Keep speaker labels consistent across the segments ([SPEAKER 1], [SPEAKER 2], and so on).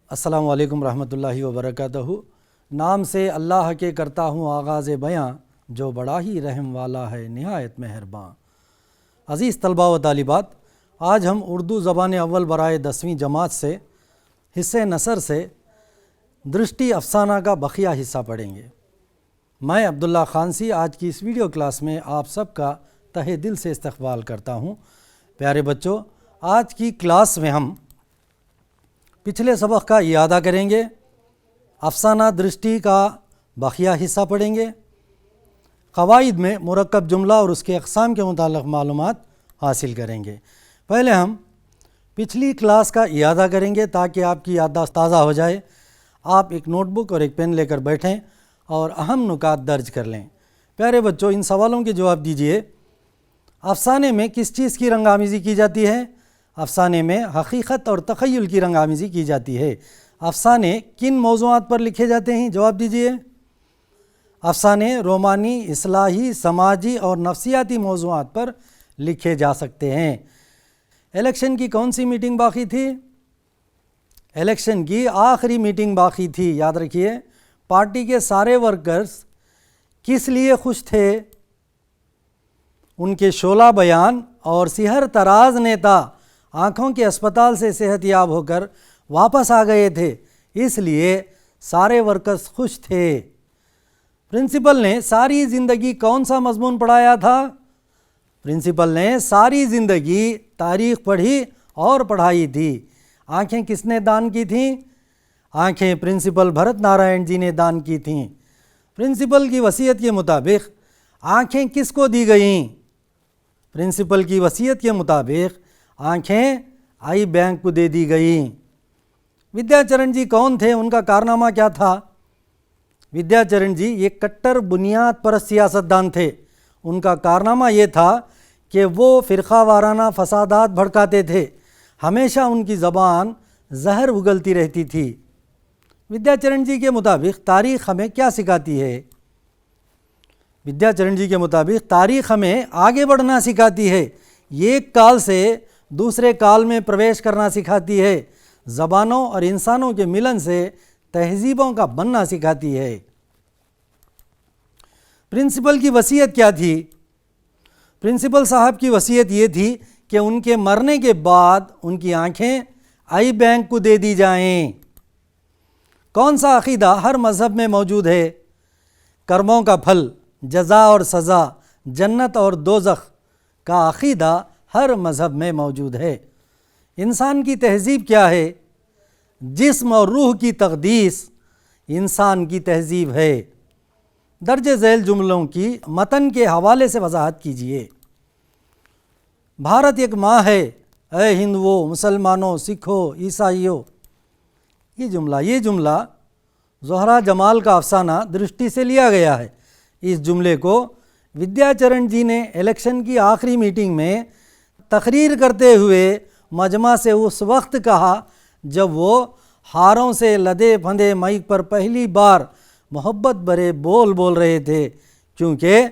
[SPEAKER 1] السلام علیکم ورحمۃ اللہ وبرکاتہ۔ نام سے اللہ کے کرتا ہوں آغاز بیاں، جو بڑا ہی رحم والا ہے نہایت مہرباں۔ عزیز طلباء و طالبات، آج ہم اردو زبان اول برائے 10ویں جماعت سے حصہ نثر سے درشٹی افسانہ کا بقیہ حصہ پڑھیں گے۔ میں عبداللہ خانسی آج کی اس ویڈیو کلاس میں آپ سب کا تہہ دل سے استقبال کرتا ہوں۔ پیارے بچوں، آج کی کلاس میں ہم پچھلے سبق کا اعادہ کریں گے، افسانہ درشٹی کا بقیہ حصہ پڑھیں گے، قواعد میں مرکب جملہ اور اس کے اقسام کے متعلق معلومات حاصل کریں گے۔ پہلے ہم پچھلی کلاس کا اعادہ کریں گے تاکہ آپ کی یادداشت تازہ ہو جائے۔ آپ ایک نوٹ بک اور ایک پین لے کر بیٹھیں اور اہم نکات درج کر لیں۔ پیارے بچوں، ان سوالوں کے جواب دیجیے۔ افسانے میں کس چیز کی رنگ آمیزی کی جاتی ہے؟ افسانے میں حقیقت اور تخیل کی رنگ آمیزی کی جاتی ہے۔ افسانے کن موضوعات پر لکھے جاتے ہیں؟ جواب دیجیے۔ افسانے رومانی، اصلاحی، سماجی اور نفسیاتی موضوعات پر لکھے جا سکتے ہیں۔ الیکشن کی کون سی میٹنگ باقی تھی؟ الیکشن کی آخری میٹنگ باقی تھی، یاد رکھیے۔ پارٹی کے سارے ورکرز کس لیے خوش تھے؟ ان کے شعلہ بیان اور سحر تراز نیتا آنکھوں کے اسپتال سے صحت یاب ہو کر واپس آ گئے تھے، اس لیے سارے ورکرز خوش تھے۔ پرنسپل نے ساری زندگی کون سا مضمون پڑھایا تھا؟ پرنسپل نے ساری زندگی تاریخ پڑھی اور پڑھائی تھی۔ آنکھیں کس نے دان کی تھیں؟ آنکھیں پرنسپل بھرت نارائن جی نے دان کی تھیں۔ پرنسپل کی وصیت کے مطابق آنکھیں کس کو دی گئیں؟ پرنسپل کی وصیت کے مطابق آنکھیں آئی بینک کو دے دی گئیں۔ ودیا چرن جی کون تھے؟ ان کا کارنامہ کیا تھا؟ ودیا چرن جی ایک کٹر بنیاد پرست سیاستدان تھے۔ ان کا کارنامہ یہ تھا کہ وہ فرقہ وارانہ فسادات بھڑکاتے تھے، ہمیشہ ان کی زبان زہر اگلتی رہتی تھی۔ ودیا چرن جی کے مطابق تاریخ ہمیں کیا سکھاتی ہے؟ ودیا چرن جی کے مطابق تاریخ ہمیں آگے بڑھنا سکھاتی ہے، ایک کال سے دوسرے کال میں پرویش کرنا سکھاتی ہے، زبانوں اور انسانوں کے ملن سے تہذیبوں کا بننا سکھاتی ہے۔ پرنسپل کی وصیت کیا تھی؟ پرنسپل صاحب کی وصیت یہ تھی کہ ان کے مرنے کے بعد ان کی آنکھیں آئی بینک کو دے دی جائیں۔ کون سا عقیدہ ہر مذہب میں موجود ہے؟ کرموں کا پھل، جزا اور سزا، جنت اور دوزخ کا عقیدہ ہر مذہب میں موجود ہے۔ انسان کی تہذیب کیا ہے؟ جسم اور روح کی تقدیس انسان کی تہذیب ہے۔ درج ذیل جملوں کی متن کے حوالے سے وضاحت کیجیے۔ بھارت ایک ماں ہے، اے ہندوؤں، مسلمانوں، سکھوں، عیسائیوں۔ یہ جملہ زہرا جمال کا افسانہ درشٹی سے لیا گیا ہے۔ اس جملے کو ودیا چرن جی نے الیکشن کی آخری میٹنگ میں تقریر کرتے ہوئے مجمع سے اس وقت کہا جب وہ ہاروں سے لدے پھندے مائک پر پہلی بار محبت بھرے بول رہے تھے، کیونکہ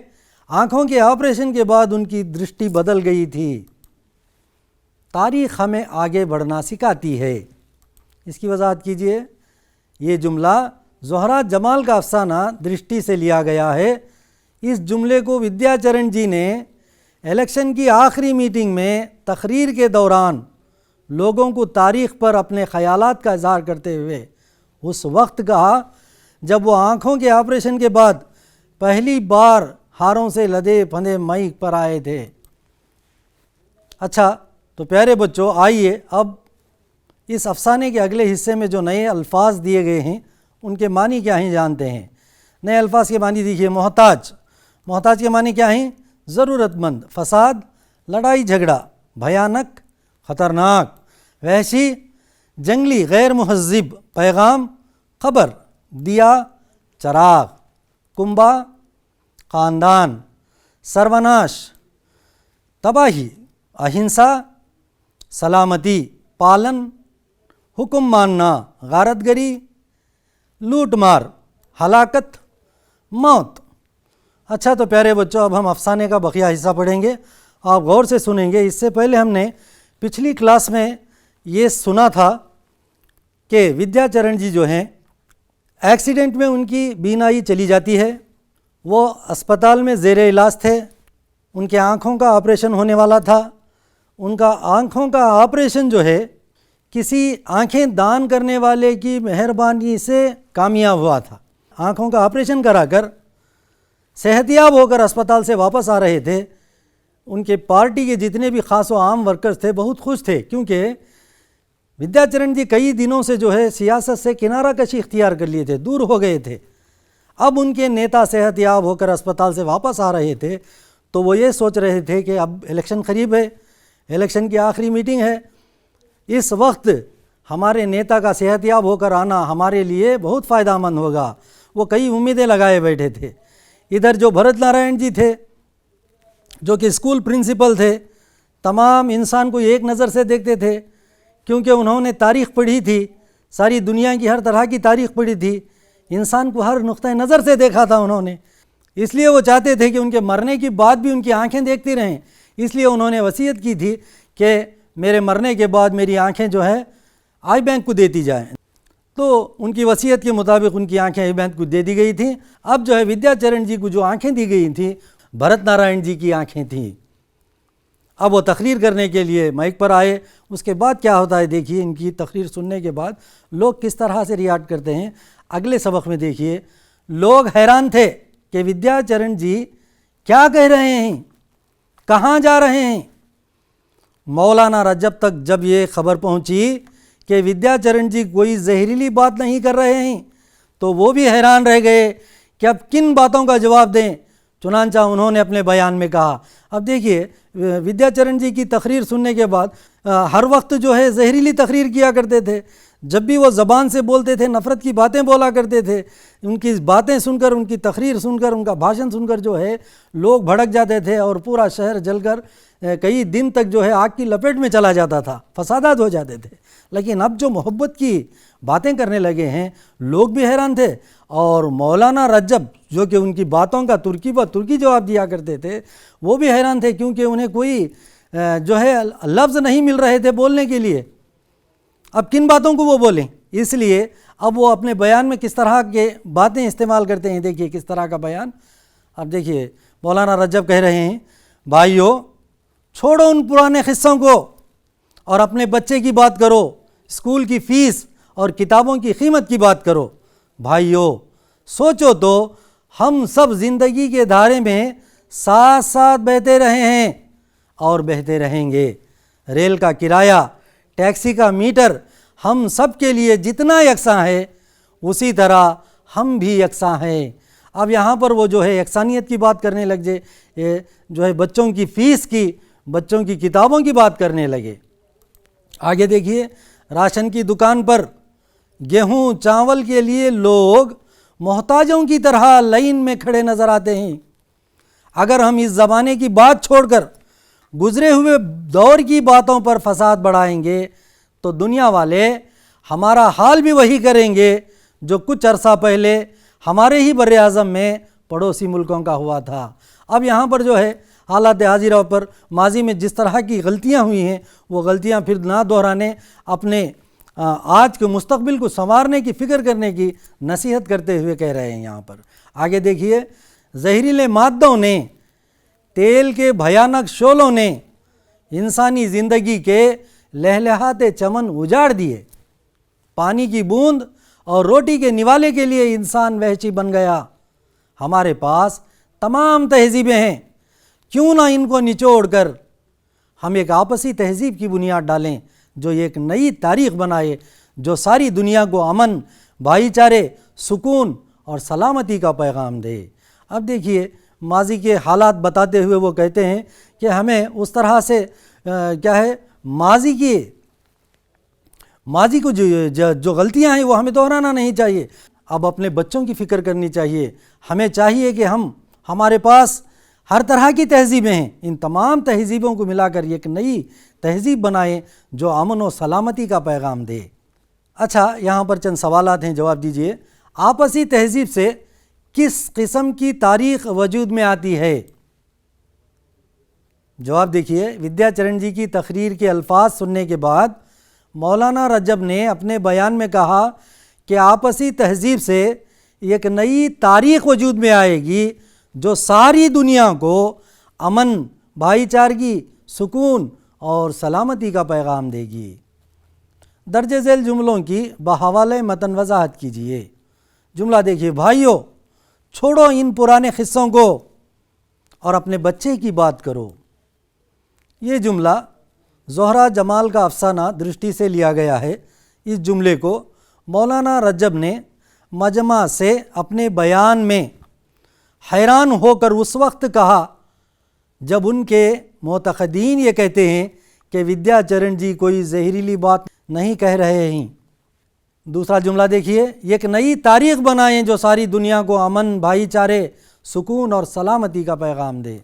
[SPEAKER 1] آنکھوں کے آپریشن کے بعد ان کی درشٹی بدل گئی تھی۔ تاریخ ہمیں آگے بڑھنا سکھاتی ہے۔ اس کی وضاحت کیجیے۔ یہ جملہ زہرا جمال کا افسانہ درشٹی سے لیا گیا ہے۔ اس جملے کو ودیا چرن جی نے الیکشن کی آخری میٹنگ میں تقریر کے دوران لوگوں کو تاریخ پر اپنے خیالات کا اظہار کرتے ہوئے اس وقت کہا جب وہ آنکھوں کے آپریشن کے بعد پہلی بار ہاروں سے لدے پھندے مائک پر آئے تھے۔ اچھا، تو پیارے بچوں، آئیے اب اس افسانے کے اگلے حصے میں جو نئے الفاظ دیے گئے ہیں ان کے معنی کیا ہیں جانتے ہیں۔ نئے الفاظ کے معنی دیکھیے۔ محتاج کے معنی کیا ہیں؟ ضرورت مند، فساد، لڑائی جھگڑا، بھیانک، خطرناک، وحشی، جنگلی، غیر مہذب، پیغام، خبر، دیا، چراغ، کنبہ، خاندان، سروناش، تباہی، اہنسا، سلامتی، پالن، حکم ماننا، غارت گری، لوٹ مار، ہلاکت، موت۔ اچھا، تو پیارے بچوں، اب ہم افسانے کا بقیہ حصہ پڑھیں گے۔ آپ غور سے سنیں گے۔ اس سے پہلے ہم نے پچھلی کلاس میں یہ سنا تھا کہ ودیا چرن جی جو ہیں ایکسیڈنٹ میں ان کی بینائی چلی جاتی ہے، وہ اسپتال میں زیر علاج تھے، ان کے آنکھوں کا آپریشن ہونے والا تھا، ان کا آنکھوں کا آپریشن جو ہے کسی آنکھیں دان کرنے والے کی مہربانی سے کامیاب ہوا تھا۔ آنکھوں کا آپریشن کرا کر صحت یاب ہو کر اسپتال سے واپس آ رہے تھے۔ ان کے پارٹی کے جتنے بھی خاص و عام ورکرز تھے بہت خوش تھے، کیونکہ ودیا چرن جی کئی دنوں سے جو ہے سیاست سے کنارہ کشی اختیار کر لیے تھے، دور ہو گئے تھے۔ اب ان کے نیتا صحت یاب ہو کر اسپتال سے واپس آ رہے تھے تو وہ یہ سوچ رہے تھے کہ اب الیکشن قریب ہے، الیکشن کی آخری میٹنگ ہے، اس وقت ہمارے نیتا کا صحت یاب ہو کر آنا ہمارے لیے بہت فائدہ مند ہوگا۔ وہ کئی امیدیں لگائے بیٹھے تھے۔ ادھر جو بھرت نارائن جی تھے جو کہ اسکول پرنسپل تھے، تمام انسان کو ایک نظر سے دیکھتے تھے، کیونکہ انہوں نے تاریخ پڑھی تھی، ساری دنیا کی ہر طرح کی تاریخ پڑھی تھی، انسان کو ہر نقطۂ نظر سے دیکھا تھا انہوں نے، اس لیے وہ چاہتے تھے کہ ان کے مرنے کے بعد بھی ان کی آنکھیں دیکھتی رہیں، اس لیے انہوں نے وصیت کی تھی کہ میرے مرنے کے بعد میری آنکھیں جو ہے آئی بینک کو دیتی جائیں۔ تو ان کی وصیت کے مطابق ان کی آنکھیں آئی بینک کو دے دی گئی تھیں۔ اب جو ہے ودیا چرن جی کو جو آنکھیں دی گئی تھیں بھرت نارائن جی کی آنکھیں تھیں۔ اب وہ تقریر کرنے کے لیے مائک پر آئے، اس کے بعد کیا ہوتا ہے دیکھیے، ان کی تقریر سننے کے بعد لوگ کس طرح سے ریاکٹ کرتے ہیں۔ اگلے سبق میں دیکھیے، لوگ حیران تھے کہ ودیا چرن جی کیا کہہ رہے ہیں، کہاں جا رہے ہیں۔ مولانا رجب تک جب یہ خبر پہنچی کہ ودیا چرن جی کوئی زہریلی بات نہیں کر رہے ہیں تو وہ بھی حیران رہ گئے کہ اب کن باتوں کا جواب دیں۔ چنانچہ انہوں نے اپنے بیان میں کہا، اب دیکھیے ودیا چرن جی کی تقریر سننے کے بعد ہر وقت جو ہے زہریلی تقریر کیا کرتے تھے، جب بھی وہ زبان سے بولتے تھے نفرت کی باتیں بولا کرتے تھے۔ ان کی باتیں سن کر، ان کی تقریر سن کر، ان کا بھاشن سن کر جو ہے لوگ بھڑک جاتے تھے اور پورا شہر جل کر کئی دن تک جو ہے آگ کی لپیٹ میں چلا جاتا تھا، فسادات ہو جاتے تھے۔ لیکن اب جو محبت کی باتیں کرنے لگے ہیں، لوگ بھی حیران تھے، اور مولانا رجب جو کہ ان کی باتوں کا ترکی پر ترکی جواب دیا کرتے تھے وہ بھی حیران تھے، کیونکہ انہیں کوئی جو ہے لفظ نہیں مل رہے تھے بولنے کے لیے۔ اب کن باتوں کو وہ بولیں، اس لیے اب وہ اپنے بیان میں کس طرح کے باتیں استعمال کرتے ہیں۔ دیکھیے کس طرح کا بیان۔ اب دیکھیے مولانا رجب کہہ رہے ہیں، بھائیو چھوڑو ان پرانے قصوں کو اور اپنے بچے کی بات کرو، اسکول کی فیس اور کتابوں کی قیمت کی بات کرو۔ بھائیو سوچو تو ہم سب زندگی کے دھارے میں ساتھ ساتھ بہتے رہے ہیں اور بہتے رہیں گے۔ ریل کا کرایہ، ٹیکسی کا میٹر ہم سب کے لیے جتنا یکساں ہے اسی طرح ہم بھی یکساں ہیں۔ اب یہاں پر وہ جو ہے یکسانیت کی بات کرنے لگ جائے، جو ہے بچوں کی فیس کی، بچوں کی کتابوں کی بات کرنے لگے۔ آگے دیکھیے، راشن کی دکان پر گیہوں چاول کے لیے لوگ محتاجوں کی طرح لائن میں کھڑے نظر آتے ہیں۔ اگر ہم اس زمانے کی بات چھوڑ کر گزرے ہوئے دور کی باتوں پر فساد بڑھائیں گے تو دنیا والے ہمارا حال بھی وہی کریں گے جو کچھ عرصہ پہلے ہمارے ہی بر اعظم میں پڑوسی ملکوں کا ہوا تھا۔ اب یہاں پر جو ہے حالات حاضرہ پر ماضی میں جس طرح کی غلطیاں ہوئی ہیں وہ غلطیاں پھر نہ دہرانے، اپنے آج کے مستقبل کو سنوارنے کی فکر کرنے کی نصیحت کرتے ہوئے کہہ رہے ہیں۔ یہاں پر آگے دیکھیے، زہریلے مادوں نے، تیل کے بھیانک شعلوں نے انسانی زندگی کے لہلہاتے چمن اجاڑ دیے۔ پانی کی بوند اور روٹی کے نوالے کے لیے انسان وحشی بن گیا۔ ہمارے پاس تمام تہذیبیں ہیں، کیوں نہ ان کو نچوڑ کر ہم ایک آپسی تہذیب کی بنیاد ڈالیں جو ایک نئی تاریخ بنائے، جو ساری دنیا کو امن، بھائی چارے، سکون اور سلامتی کا پیغام دے۔ اب دیکھیے ماضی کے حالات بتاتے ہوئے وہ کہتے ہیں کہ ہمیں اس طرح سے کیا ہے، ماضی کو جو غلطیاں ہیں وہ ہمیں دہرانا نہیں چاہیے، اب اپنے بچوں کی فکر کرنی چاہیے۔ ہمیں چاہیے کہ ہمارے پاس ہر طرح کی تہذیبیں ہیں، ان تمام تہذیبوں کو ملا کر ایک نئی تہذیب بنائیں جو امن و سلامتی کا پیغام دے۔ اچھا، یہاں پر چند سوالات ہیں، جواب دیجئے۔ آپسی تہذیب سے کس قسم کی تاریخ وجود میں آتی ہے؟ جواب دیکھیے، ودیا چرن جی کی تقریر کے الفاظ سننے کے بعد مولانا رجب نے اپنے بیان میں کہا کہ آپسی تہذیب سے ایک نئی تاریخ وجود میں آئے گی جو ساری دنیا کو امن، بھائی چارگی، سکون اور سلامتی کا پیغام دے گی۔ درج ذیل جملوں کی بحوالہ متن وضاحت کیجیے۔ جملہ دیکھیے، بھائیو چھوڑو ان پرانے قصوں کو اور اپنے بچے کی بات کرو۔ یہ جملہ زہرہ جمال کا افسانہ درشٹی سے لیا گیا ہے۔ اس جملے کو مولانا رجب نے مجمع سے اپنے بیان میں حیران ہو کر اس وقت کہا جب ان کے معتقدین یہ کہتے ہیں کہ ودیا چرن جی کوئی زہریلی بات نہیں کہہ رہے ہیں۔ دوسرا جملہ دیکھیے، ایک نئی تاریخ بنائیں جو ساری دنیا کو امن، بھائی چارے، سکون اور سلامتی کا پیغام دے۔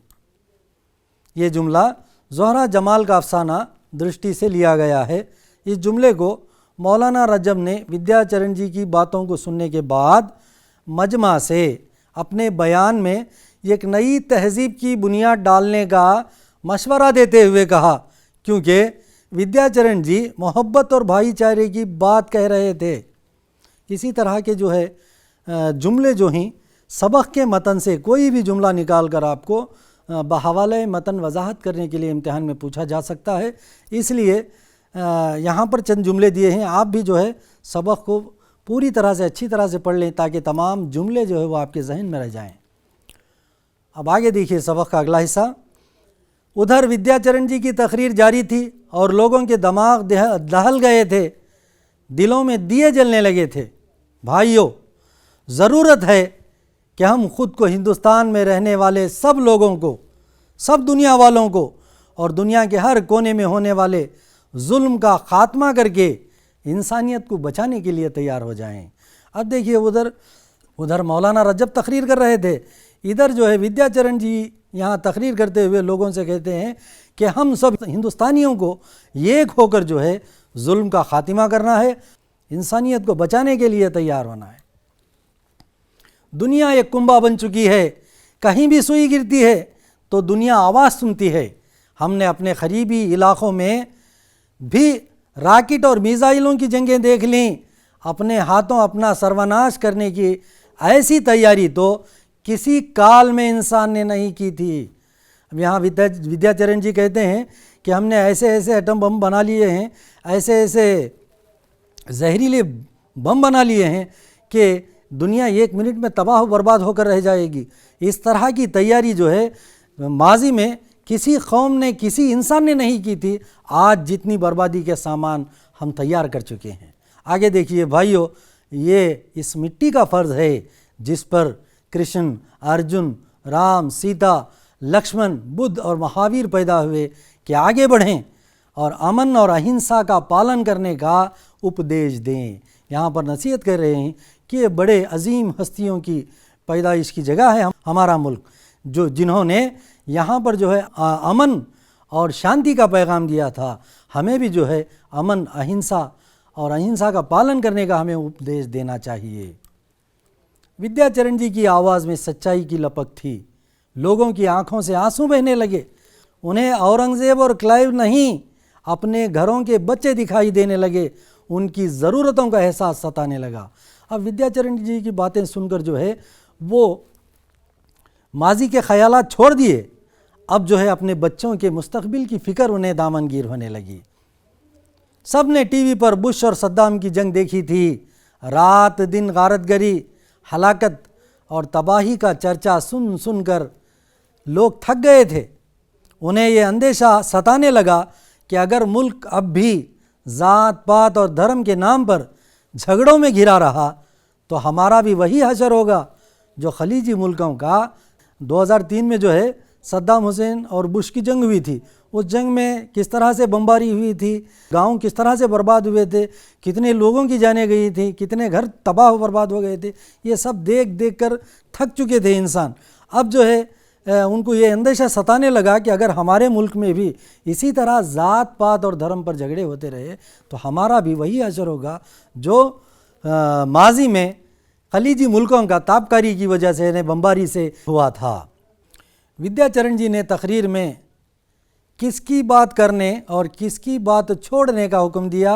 [SPEAKER 1] یہ جملہ زہرہ جمال کا افسانہ درشٹی سے لیا گیا ہے۔ اس جملے کو مولانا رجب نے ودیا چرن جی کی باتوں کو سننے کے بعد مجمع سے اپنے بیان میں ایک نئی تہذیب کی بنیاد ڈالنے کا مشورہ دیتے ہوئے کہا، کیونکہ ودیا چرن جی محبت اور بھائی چارے کی بات کہہ رہے تھے۔ اسی طرح کے جملے جو ہیں سبق کے متن سے کوئی بھی جملہ نکال کر آپ کو بحوالہ متن وضاحت کرنے کے لیے امتحان میں پوچھا جا سکتا ہے۔ اس لیے یہاں پر چند جملے دیے ہیں، آپ بھی سبق کو پوری طرح سے اچھی طرح سے پڑھ لیں تاکہ تمام جملے وہ آپ کے ذہن میں رہ جائیں۔ اب آگے دیکھیے سبق کا اگلا حصہ۔ ادھر ودیا چرن جی کی تقریر جاری تھی اور لوگوں کے دماغ دہل گئے تھے، دلوں میں دیے جلنے لگے تھے۔ بھائیو، ضرورت ہے کہ ہم خود کو ہندوستان میں رہنے والے سب لوگوں کو، سب دنیا والوں کو اور دنیا کے ہر کونے میں ہونے والے ظلم کا خاتمہ کر کے انسانیت کو بچانے کے لیے تیار ہو جائیں۔ اب دیکھیے ادھر مولانا رجب تقریر کر رہے تھے، ادھر ودیا چرن جی یہاں تقریر کرتے ہوئے لوگوں سے کہتے ہیں کہ ہم سب ہندوستانیوں کو ایک ہو کر ظلم کا خاتمہ کرنا ہے، انسانیت کو بچانے کے لیے تیار ہونا ہے۔ دنیا ایک کنبہ بن چکی ہے، کہیں بھی سوئی گرتی ہے تو دنیا آواز سنتی ہے۔ ہم نے اپنے قریبی علاقوں میں بھی راکٹ اور میزائلوں کی جنگیں دیکھ لیں، اپنے ہاتھوں اپنا سروناش کرنے کی ایسی تیاری تو کسی کال میں انسان نے نہیں کی تھی۔ اب یہاں ودیا چرن جی کہتے ہیں کہ ہم نے ایسے ایسے ایٹم بم بنا لیے ہیں، ایسے ایسے زہریلے بم بنا لیے ہیں کہ دنیا 1 منٹ میں تباہ و برباد ہو کر رہ جائے گی۔ اس طرح کی تیاری ماضی میں کسی قوم نے، کسی انسان نے نہیں کی تھی۔ آج جتنی بربادی کے سامان ہم تیار کر چکے ہیں۔ آگے دیکھیے بھائیو، یہ اس مٹی کا فرض ہے جس پر کرشن، ارجن، رام، سیتا، لکشمن، بدھ اور مہاویر پیدا ہوئے کہ آگے بڑھیں اور امن اور اہنسا کا پالن کرنے کا اپدیش دیں۔ یہاں پر نصیحت کر رہے ہیں کہ یہ بڑے عظیم ہستیوں کی پیدائش کی جگہ ہے ہمارا ملک، جنہوں نے یہاں پر امن اور شانتی کا پیغام دیا تھا۔ ہمیں بھی امن، اہنسا کا پالن کرنے کا ہمیں اپدیش دینا چاہیے۔ ودیا چرن جی کی آواز میں سچائی کی لپک تھی، لوگوں کی آنکھوں سے آنسو بہنے لگے۔ انہیں اورنگزیب اور کلائیو نہیں، اپنے گھروں کے بچے دکھائی دینے لگے، ان کی ضرورتوں کا احساس ستانے لگا۔ اب ودیا چرن جی کی باتیں سن کر وہ ماضی کے خیالات چھوڑ دیے، اب اپنے بچوں کے مستقبل کی فکر انہیں دامنگیر ہونے لگی۔ سب نے ٹی وی پر بش اور صدام کی جنگ دیکھی تھی، رات دن غارت گری، ہلاکت اور تباہی کا چرچا سن سن کر لوگ تھک گئے تھے۔ انہیں یہ اندیشہ ستانے لگا کہ اگر ملک اب بھی ذات پات اور دھرم کے نام پر جھگڑوں میں گھرا رہا تو ہمارا بھی وہی حشر ہوگا جو خلیجی ملکوں کا 2003 میں صدام حسین اور بش کی جنگ ہوئی تھی۔ اس جنگ میں کس طرح سے بمباری ہوئی تھی، گاؤں کس طرح سے برباد ہوئے تھے، کتنے لوگوں کی جانیں گئی تھیں، کتنے گھر تباہ و برباد ہو گئے تھے، یہ سب دیکھ دیکھ کر تھک چکے تھے انسان۔ اب ان کو یہ اندیشہ ستانے لگا کہ اگر ہمارے ملک میں بھی اسی طرح ذات پات اور دھرم پر جھگڑے ہوتے رہے تو ہمارا بھی وہی حشر ہوگا جو ماضی میں خلیجی ملکوں کا تابکاری کی وجہ سے بمباری سے ہوا تھا۔ ودیا چرن جی نے تقریر میں کس کی بات کرنے اور کس کی بات چھوڑنے کا حکم دیا؟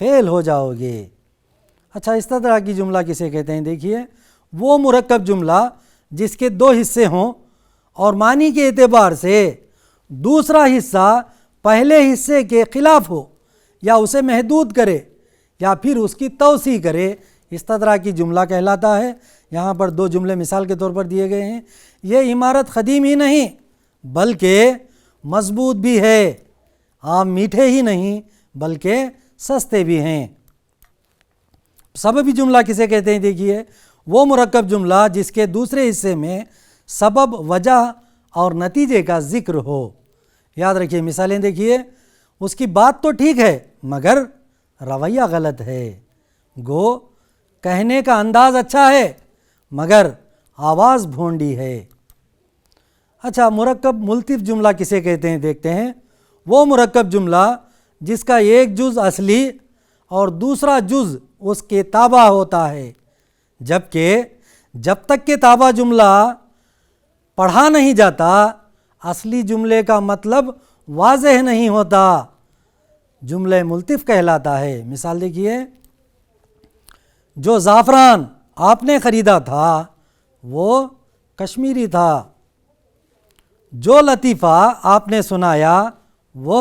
[SPEAKER 1] فیل ہو جاؤ گے۔ اچھا، اس طرح کی جملہ کسے کہتے ہیں؟ دیکھیے، وہ مرکب جملہ جس کے دو حصے ہوں اور معنی کے اعتبار سے دوسرا حصہ پہلے حصے کے خلاف ہو یا اسے محدود کرے یا پھر اس کی توسیع کرے، اس طرح کی جملہ کہلاتا ہے۔ یہاں پر دو جملے مثال کے طور پر دیے گئے ہیں۔ یہ عمارت قدیم ہی نہیں بلکہ مضبوط بھی ہے، آم میٹھے ہی نہیں بلکہ سستے بھی ہیں۔ سببی جملہ کسے کہتے ہیں؟ دیکھیے، وہ مرکب جملہ جس کے دوسرے حصے میں سبب، وجہ اور نتیجے کا ذکر ہو۔ یاد رکھیے، مثالیں دیکھیے، اس کی بات تو ٹھیک ہے مگر رویہ غلط ہے، گو کہنے کا انداز اچھا ہے مگر آواز بھونڈی ہے۔ اچھا، مرکب ملتف جملہ کسے کہتے ہیں؟ دیکھتے ہیں، وہ مرکب جملہ جس کا ایک جز اصلی اور دوسرا جز اس کے تابع ہوتا ہے، جبکہ جب تک کہ تابع جملہ پڑھا نہیں جاتا اصلی جملے کا مطلب واضح نہیں ہوتا، جملہ ملتف کہلاتا ہے۔ مثال دیکھیے، جو زعفران آپ نے خریدا تھا وہ کشمیری تھا، جو لطیفہ آپ نے سنایا وہ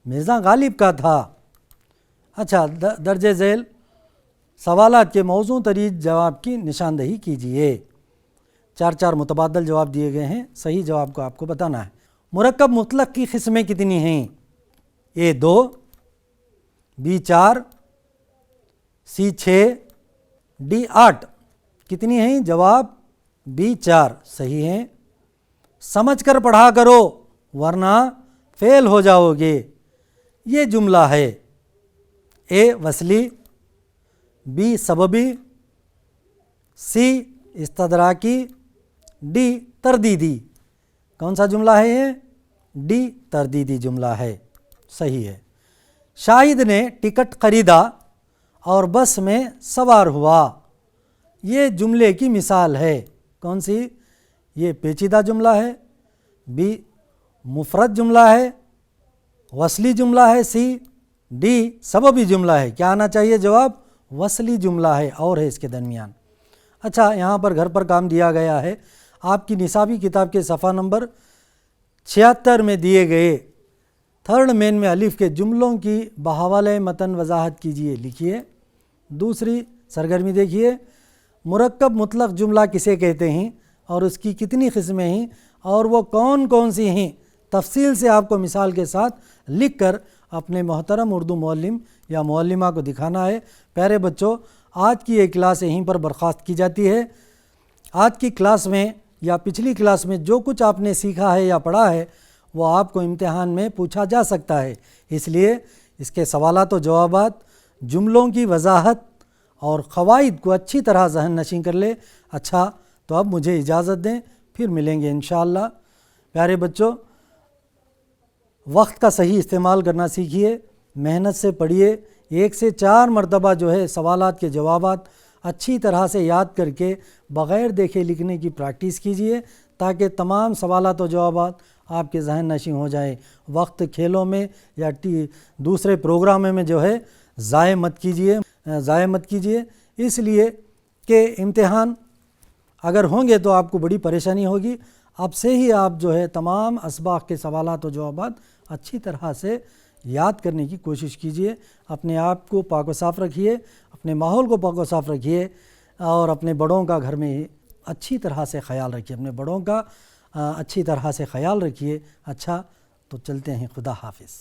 [SPEAKER 1] مرزا غالب کا تھا۔ اچھا، درج ذیل سوالات کے موزوں ترین جواب کی نشاندہی کیجیے۔ 4 متبادل جواب دیے گئے ہیں، صحیح جواب کو آپ کو بتانا ہے۔ مرکب مطلق کی قسمیں کتنی ہیں؟ A 2، B 4، C 6، D 8۔ کتنی ہیں؟ جواب B 4 صحیح ہیں۔ سمجھ کر پڑھا کرو ورنہ فیل ہو جاؤ گے۔ یہ جملہ ہے A وصلی، B سببی، C استدراکی، D تردیدی۔ کون سا جملہ ہے یہ؟ D تردیدی جملہ ہے، صحیح ہے۔ شاہد نے ٹکٹ خریدا اور بس میں سوار ہوا، یہ جملے کی مثال ہے۔ کون سی؟ یہ پیچیدہ جملہ ہے، B مفرد جملہ ہے، وصلی جملہ ہے، C D سببی جملہ ہے۔ کیا آنا چاہیے جواب؟ وصلی جملہ ہے اور ہے اس کے درمیان۔ اچھا، یہاں پر گھر پر کام دیا گیا ہے، آپ کی نصابی کتاب کے صفحہ نمبر 76 میں دیے گئے 3rd مین میں الف کے جملوں کی بحوالہ متن وضاحت کیجیے، لکھیے۔ دوسری سرگرمی دیکھیے، مرکب مطلق جملہ کسے کہتے ہیں اور اس کی کتنی قسمیں ہیں اور وہ کون کون سی ہیں، تفصیل سے آپ کو مثال کے ساتھ لکھ کر اپنے محترم اردو معلم یا معلمہ کو دکھانا ہے۔ پیارے بچوں، آج کی یہ کلاس یہیں پر برخاست کی جاتی ہے۔ آج کی کلاس میں یا پچھلی کلاس میں جو کچھ آپ نے سیکھا ہے یا پڑھا ہے وہ آپ کو امتحان میں پوچھا جا سکتا ہے، اس لیے اس کے سوالات و جوابات، جملوں کی وضاحت اور قواعد کو اچھی طرح ذہن نشین کر لے۔ اچھا، تو اب مجھے اجازت دیں، پھر ملیں گے انشاءاللہ۔ پیارے بچوں، وقت کا صحیح استعمال کرنا سیکھیے، محنت سے پڑھیے، 1 سے 4 مرتبہ جو ہے سوالات کے جوابات اچھی طرح سے یاد کر کے بغیر دیکھے لکھنے کی پریکٹس کیجیے تاکہ تمام سوالات و جوابات آپ کے ذہن نشین ہو جائیں۔ وقت کھیلوں میں یا دوسرے پروگراموں میں جو ہے ضائع مت کیجیے، اس لیے کہ امتحان اگر ہوں گے تو آپ کو بڑی پریشانی ہوگی۔ اب سے ہی آپ جو ہے تمام اسباق کے سوالات و جوابات اچھی طرح سے یاد کرنے کی کوشش کیجیے۔ اپنے آپ کو پاک و صاف رکھیے، اپنے ماحول کو پاک و صاف رکھیے اور اپنے بڑوں کا گھر میں اچھی طرح سے خیال رکھیے، اپنے بڑوں کا اچھی طرح سے خیال رکھیے۔ اچھا، تو چلتے ہیں، خدا حافظ۔